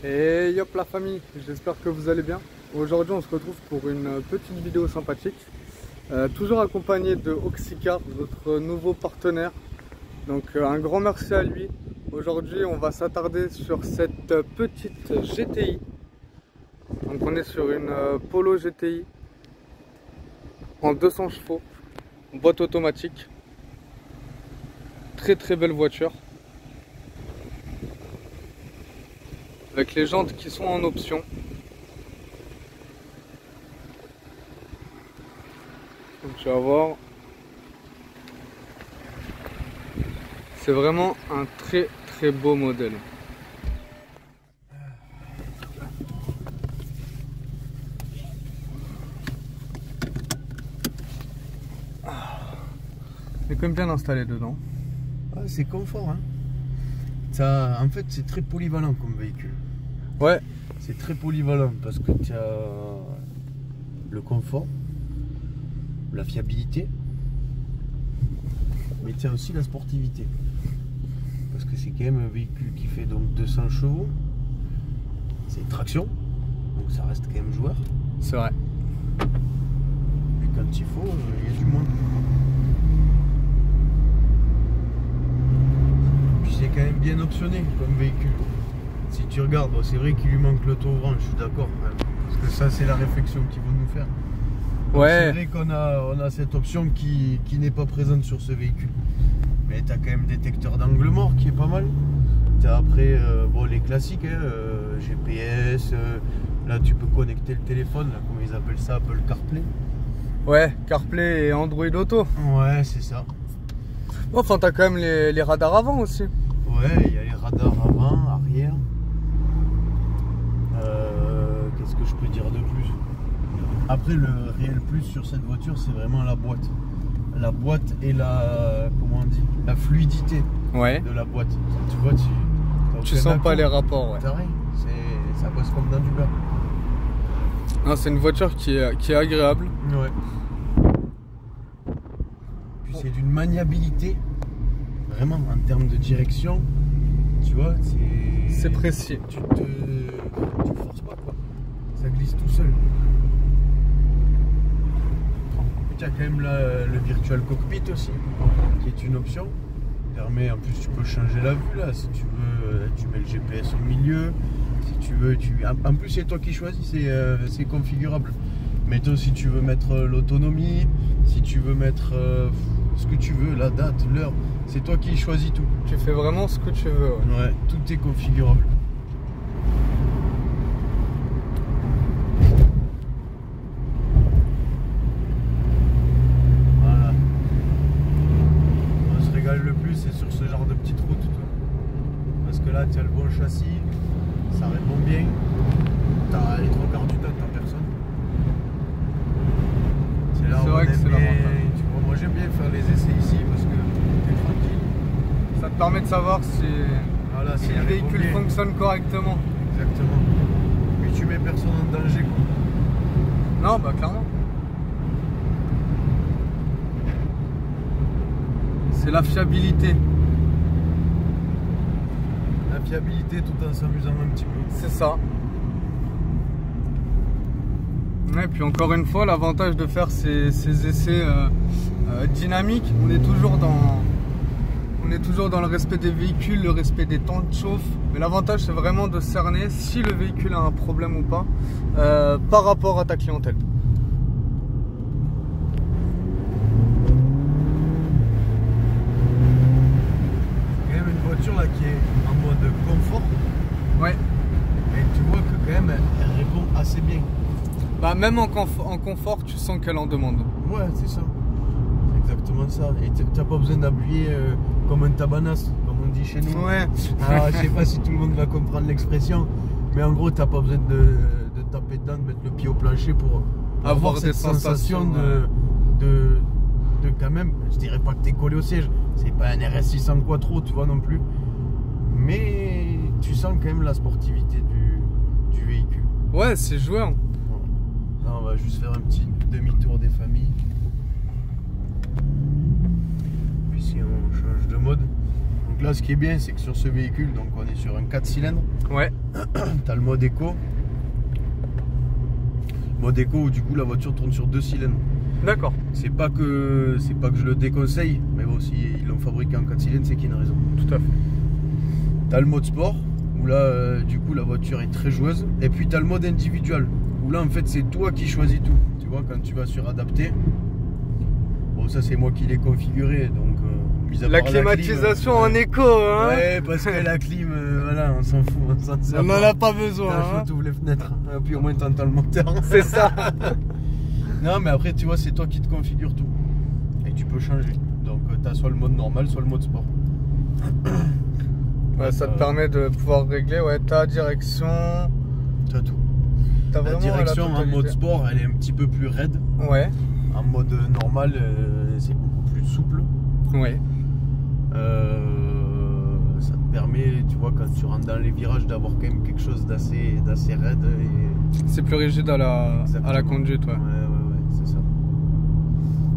Et yop la famille, j'espère que vous allez bien. Aujourd'hui on se retrouve pour une petite vidéo sympathique. Toujours accompagné de Oxycar, notre nouveau partenaire. Donc un grand merci à lui. Aujourd'hui on va s'attarder sur cette petite GTI. Donc on est sur une Polo GTI en 200 chevaux, boîte automatique. Très très belle voiture. Avec les jantes qui sont en option. Donc tu vas voir. C'est vraiment un très très beau modèle. Il est quand même bien installé dedans. Ouais, c'est confort, hein. Ça, en fait, c'est très polyvalent comme véhicule. Ouais. C'est très polyvalent parce que tu as le confort, la fiabilité, mais tu as aussi la sportivité. Parce que c'est quand même un véhicule qui fait donc 200 chevaux. C'est traction, donc ça reste quand même joueur. C'est vrai. Et quand il faut, il y a du monde. Puis c'est quand même bien optionné comme véhicule. Si tu regardes, bon, c'est vrai qu'il lui manque l'auto-ouvrant, je suis d'accord. Hein, parce que ça, c'est la réflexion qu'ils vont nous faire. Donc, Ouais. c'est vrai qu'on a cette option qui n'est pas présente sur ce véhicule. Mais tu as quand même détecteur d'angle mort qui est pas mal. Tu as après bon, les classiques, hein, GPS. Là, tu peux connecter le téléphone, là, comment ils appellent ça, Apple CarPlay. Ouais, CarPlay et Android Auto. Ouais, c'est ça. Enfin, t'as quand même les radars avant aussi. Ouais, il y a les radars avant, arrière. Qu'est-ce que je peux dire de plus? Après, le réel plus sur cette voiture, c'est vraiment la boîte. La boîte et la, comment on dit, la fluidité Ouais. de la boîte. Tu vois, Tu sens pas les rapports, ouais. T'as rien, ça passe comme dans du beurre. Non, c'est une voiture qui est agréable. Ouais. Puis c'est d'une maniabilité, vraiment en termes de direction, tu vois, c'est précis. Tu forces pas, quoi. Ça glisse tout seul. Tu as quand même là, le virtual cockpit aussi, qui est une option. Permet, en plus tu peux changer la vue là, si tu veux, tu mets le GPS au milieu. Si tu veux, en plus c'est toi qui choisis, c'est configurable. Mais toi, si tu veux mettre l'autonomie, si tu veux mettre ce que tu veux, la date, l'heure, c'est toi qui choisis tout. Tu fais vraiment ce que tu veux. Ouais, ouais, tout est configurable. Voilà. On se régale le plus, c'est sur ce genre de petite route. Parce que là, tu as le bon châssis, ça répond bien. Les trois quarts du temps, t'as personne. C'est là où vrai que c'est l'avantage. Moi, j'aime bien faire les essais ici parce que t'es tranquille. Ça te permet de savoir si, Voilà, si le véhicule fonctionne correctement. Exactement. Puis tu mets personne en danger, quoi. Non, bah clairement. C'est la fiabilité. La fiabilité tout en s'amusant un petit peu. C'est ça. Et puis encore une fois, l'avantage de faire ces essais dynamiques, on est toujours dans le respect des véhicules, le respect des temps de chauffe. Mais l'avantage, c'est vraiment de cerner si le véhicule a un problème ou pas par rapport à ta clientèle. C'est quand même une voiture là qui est en mode confort. Ouais. Et tu vois que quand même elle répond assez bien. Bah même en confort, tu sens qu'elle en demande. Ouais, c'est ça. C'est exactement ça. Et t'as pas besoin d'appuyer comme un tabanas, comme on dit chez nous. Ouais. Alors, je sais pas si tout le monde va comprendre l'expression, mais en gros, t'as pas besoin de taper dedans, de mettre le pied au plancher pour avoir cette sensation de quand même, je dirais pas que t'es collé au siège, c'est pas un RS600 Quattro, tu vois non plus, mais tu sens quand même la sportivité du véhicule. Ouais, c'est joueur. Là, on va juste faire un petit demi-tour des familles. Puis si on change de mode, donc Donc là, ce qui est bien, c'est que sur ce véhicule, donc on est sur un 4 cylindres. Ouais. Tu as le mode éco. Mode éco où du coup la voiture tourne sur 2 cylindres. D'accord. C'est pas que je le déconseille, mais bon, si ils l'ont fabriqué en 4 cylindres, c'est qu'il y a une raison. Tout à fait. Tu as le mode sport, où là, du coup, la voiture est très joueuse. Et puis tu as le mode individuel, où là, en fait, c'est toi qui choisis tout. Tu vois, quand tu vas sur adapter, bon, ça, c'est moi qui l'ai configuré, donc... mis à La part climatisation clim, en éco, hein. Ouais, parce que la clim, voilà, on s'en fout, on s'en sert On n'en pas. a pas besoin. Hein. Tu ouvres les fenêtres, et puis au moins tu entends le moteur. C'est ça. Non, mais après, tu vois, c'est toi qui te configures tout. Et tu peux changer. Donc, tu as soit le mode normal, soit le mode sport. Ouais, ça te permet de pouvoir régler ta direction. Tu as tout. T'as La vraiment direction en totalité. mode sport, elle est un petit peu plus raide. Ouais. En mode normal, c'est beaucoup plus souple. Ouais. Ça te permet, tu vois, quand tu rentres dans les virages, d'avoir quand même quelque chose d'assez raide. C'est plus rigide à la conduite, ouais. Ouais, c'est ça.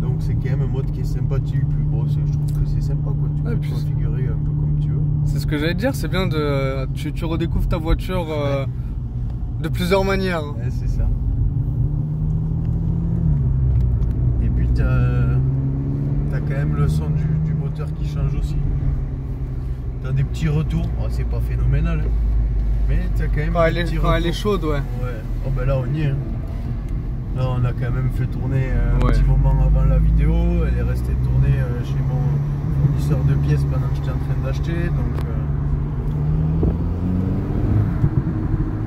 Donc c'est quand même un mode qui est sympathique. Puis bon, je trouve que c'est sympa, quoi. Tu peux te configurer un peu comme tu veux. C'est ce que j'allais te dire, c'est bien de. Tu redécouvres ta voiture de plusieurs manières. Ouais, c'est ça. Et puis t'as quand même le son du moteur qui change aussi. T'as des petits retours, oh, c'est pas phénoménal, hein. Mais t'as quand même des petits retours. Quand elle est chaude, ouais. Oh ben là on y est. Hein. Là on a quand même fait tourner un petit moment avant la vidéo. Elle est restée tourner chez mon fournisseur de pièces pendant que j'étais en train d'acheter. Donc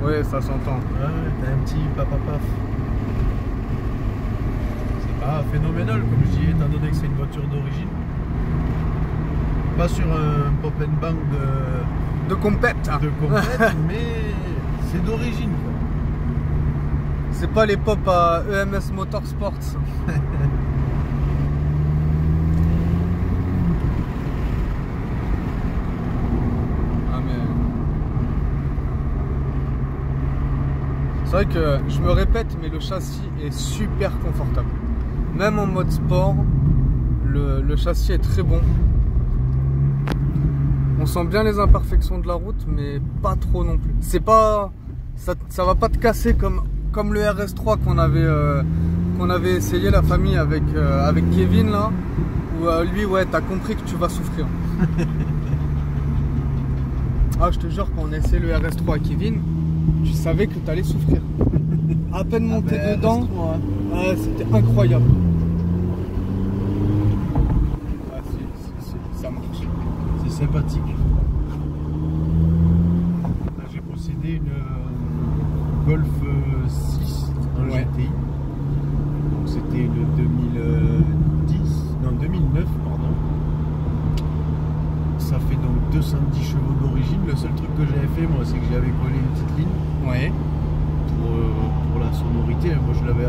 ouais, ça s'entend. ouais, t'as un petit paf. C'est pas phénoménal comme je dis, étant donné que c'est une voiture d'origine. Pas sur un pop and bang De compète. mais c'est d'origine, quoi. C'est pas les pop à EMS Motorsports. Ah mais... C'est vrai que je me répète, mais le châssis est super confortable. Même en mode sport, le châssis est très bon. On sent bien les imperfections de la route, mais pas trop non plus. C'est pas, ça va pas te casser comme le RS3 qu'on avait essayé la famille avec Kevin là, où lui ouais t'as compris que tu vas souffrir. Ah je te jure quand on a essayé le RS3 à Kevin, tu savais que tu allais souffrir. À peine monté dedans, c'était incroyable. Ça marche. C'est sympathique. Là, j'ai possédé une Golf 6 en GTI. Donc c'était une 2009 pardon. Ça fait donc 210 chevaux d'origine. Le seul truc que j'avais fait moi, c'est que j'avais collé une petite ligne. Ouais. Pour la sonorité. Moi je l'avais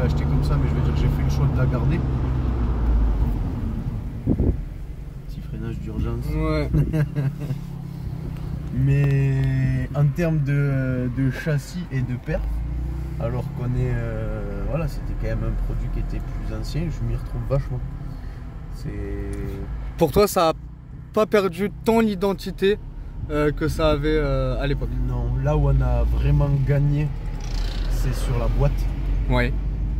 acheté comme ça, mais je veux dire que j'ai fait le choix de la garder. D'urgence. Ouais. Mais en termes de châssis et de perf, alors qu'on est voilà, c'était quand même un produit qui était plus ancien, je m'y retrouve vachement. Pour toi, ça a pas perdu tant l'identité que ça avait à l'époque? Non, là où on a vraiment gagné, c'est sur la boîte. Ouais.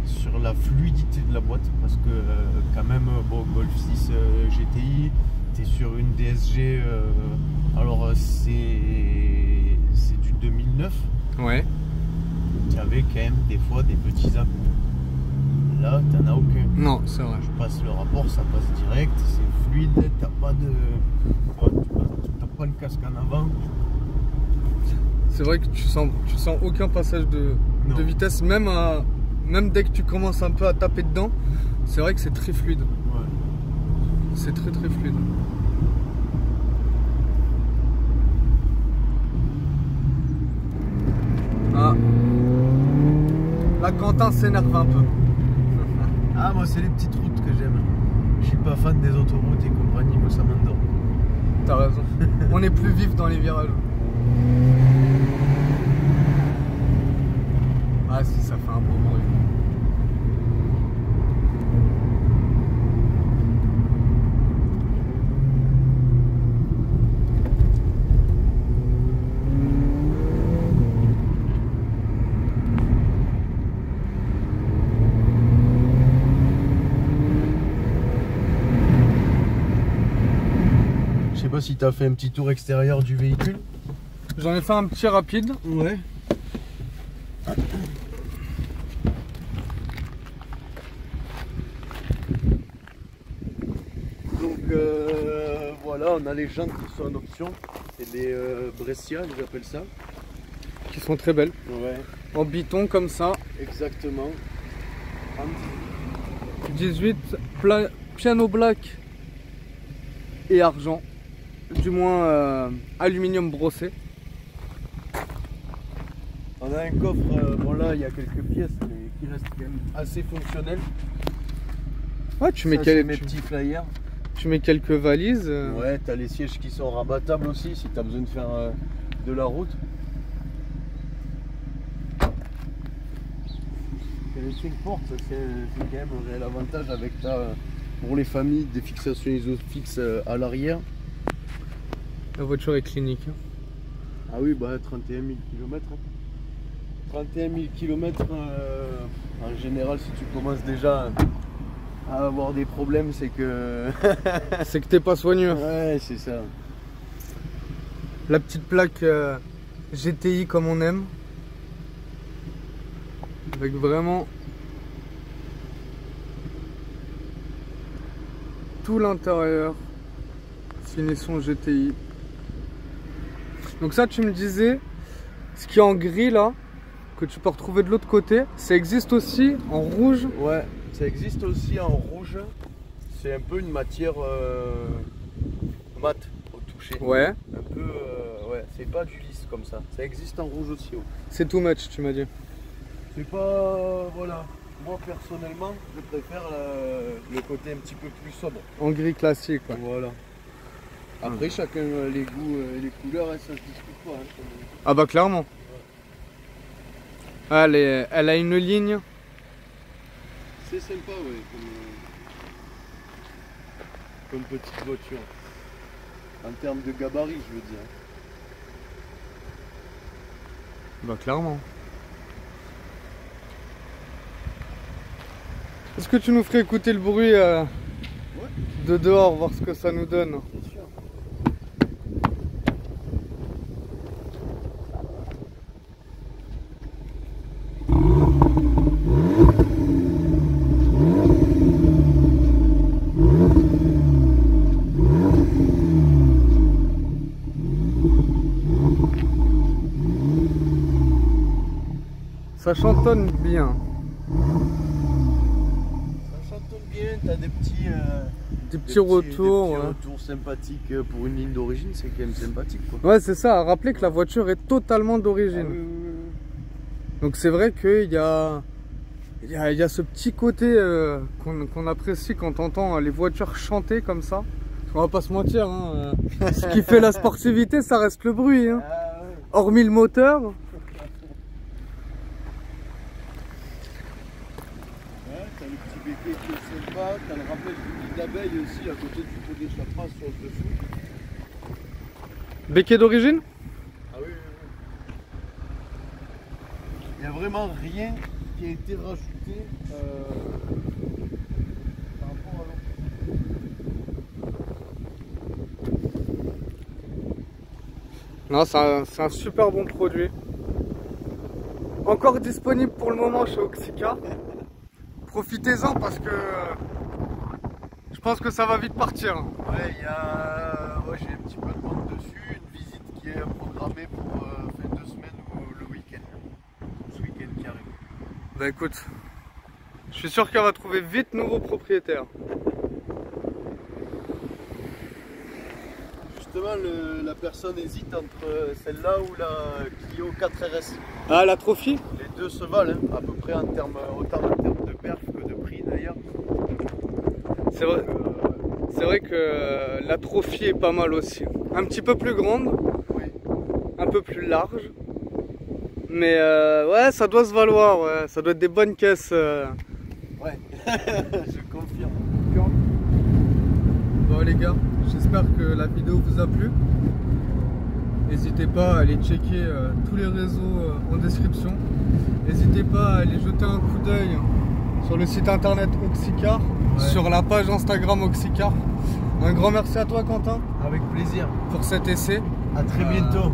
Sur la fluidité de la boîte, parce que quand même, bon, Golf 6 GTI, t'es sur une DSG, alors c'est du 2009. Ouais. Tu avais quand même des fois des petits à-coups. Là, t'en as aucun. Non, c'est vrai. Je passe le rapport, ça passe direct, c'est fluide, t'as pas le casque en avant. C'est vrai que tu sens aucun passage de vitesse, même dès que tu commences un peu à taper dedans, c'est vrai que c'est très fluide. Ouais. C'est très fluide. Ah. Là, Quentin s'énerve un peu. Ah, moi, c'est les petites routes que j'aime. Je suis pas fan des autoroutes et compagnie, moi, ça m'endort. T'as raison. On est plus vif dans les virages. Ah si, ça fait un beau bruit. pas si tu as fait un petit tour extérieur du véhicule. J'en ai fait un petit rapide. Ouais. Donc voilà, on a les jantes qui sont en option. C'est les Brescia, ils appellent ça. Qui sont très belles. Ouais. En biton comme ça. Exactement. 18, piano black et argent. Du moins aluminium brossé. On a un coffre, bon là il y a quelques pièces mais qui restent quand même assez fonctionnelles. Ouais, tu mets, mes petits flyers. Tu mets quelques valises. Ouais, t'as les sièges qui sont rabattables aussi si t'as besoin de faire de la route. Et les 5 portes, c'est quand même un réel avantage avec pour les familles des fixations isofixes à l'arrière. La voiture est clinique. Ah oui, bah 31 000 km. 31 000 km, en général, si tu commences déjà à avoir des problèmes, c'est que... c'est que t'es pas soigneux. Ouais, c'est ça. La petite plaque GTI comme on aime. Avec vraiment tout l'intérieur. Finition GTI. Donc ça, tu me disais, ce qui est en gris là, que tu peux retrouver de l'autre côté, ça existe aussi en rouge. Ouais, ça existe aussi en rouge. C'est un peu une matière mate au toucher. Ouais. Un peu, ouais, c'est pas du lisse comme ça. Ça existe en rouge aussi. Ouais. C'est too much, tu m'as dit. C'est pas, voilà. Moi personnellement, je préfère le côté un petit peu plus sobre. En gris classique, quoi. Voilà. Après, chacun les goûts et les couleurs, ça se discute pas. Hein. Ah bah clairement. Ouais. Elle a une ligne. C'est sympa, ouais, comme petite voiture. En termes de gabarit, je veux dire. Bah clairement. Est-ce que tu nous ferais écouter le bruit de dehors, voir ce que ça nous donne? Bien sûr. Ça chantonne bien. Ça chantonne bien, t'as des petits retours. Des petits retours sympathiques pour une ligne d'origine, c'est quand même sympathique, quoi. Ouais, c'est ça, à rappeler que la voiture est totalement d'origine. Ah, oui. Donc c'est vrai qu'il y a ce petit côté qu'on apprécie quand on entend les voitures chanter comme ça. On va pas se mentir, hein, ce qui fait la sportivité, ça reste le bruit. Hein. Ah, ouais. Hormis le moteur. T'as le petit béquet qui est sympa, t'as le rappel du nid d'abeille aussi à côté du pot d'échappement sur le dessous. Béquet d'origine? Ah oui. Il n'y a vraiment rien qui a été rajouté par rapport à l'autre. Non, c'est un super bon produit. Encore disponible pour le moment chez Oxycar. Profitez-en parce que je pense que ça va vite partir. Ouais, j'ai un petit peu de monde dessus, une visite qui est programmée pour fin de semaine ou le week-end. Ce week-end qui arrive. Bah écoute, je suis sûr qu'elle va trouver vite nouveau propriétaire. Justement, la personne hésite entre celle-là ou la Clio 4RS. Ah, la Trophy? Les deux se valent, hein, à peu près en termes, autant en termes de perf que de prix d'ailleurs. C'est vrai. C'est vrai que la Trophy est pas mal aussi. Un petit peu plus grande, Oui. un peu plus large. Mais ouais, ça doit se valoir, ouais. Ça doit être des bonnes caisses. Ouais, je confirme. Bon les gars, j'espère que la vidéo vous a plu. N'hésitez pas à aller checker tous les réseaux en description. N'hésitez pas à aller jeter un coup d'œil sur le site internet Oxycar, sur la page Instagram Oxycar. Un grand merci à toi Quentin. Avec plaisir. pour cet essai. À très bientôt.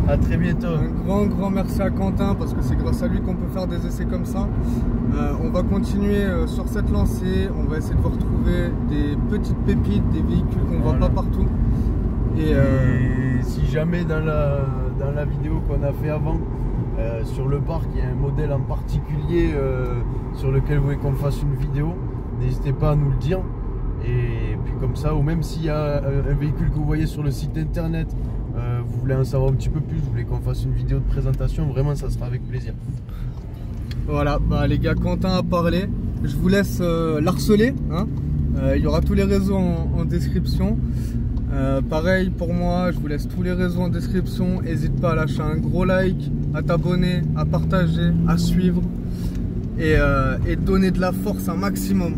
À très bientôt. Un grand merci à Quentin parce que c'est grâce à lui qu'on peut faire des essais comme ça. On va continuer sur cette lancée. On va essayer de vous retrouver des petites pépites, des véhicules qu'on voit pas partout. Et si jamais dans la vidéo qu'on a fait avant, sur le parc, il y a un modèle en particulier sur lequel vous voulez qu'on fasse une vidéo, n'hésitez pas à nous le dire. Et puis comme ça, ou même s'il y a un véhicule que vous voyez sur le site internet, vous voulez en savoir un petit peu plus, vous voulez qu'on fasse une vidéo de présentation, vraiment ça sera avec plaisir. Voilà, bah les gars, Quentin a parlé. Je vous laisse l'harceler, hein. Il y aura tous les réseaux en description. Pareil pour moi, je vous laisse tous les réseaux en description. N'hésite pas à lâcher un gros like, à t'abonner, à partager, à suivre et donner de la force un maximum.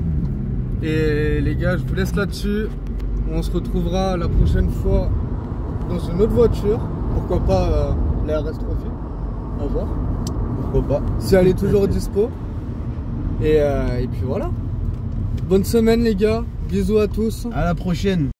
Et les gars, je vous laisse là-dessus. On se retrouvera la prochaine fois dans une autre voiture. Pourquoi pas la RS Trophy, à voir. Pourquoi pas. Si elle est toujours dispo. Et puis voilà. Bonne semaine les gars. Bisous à tous. À la prochaine.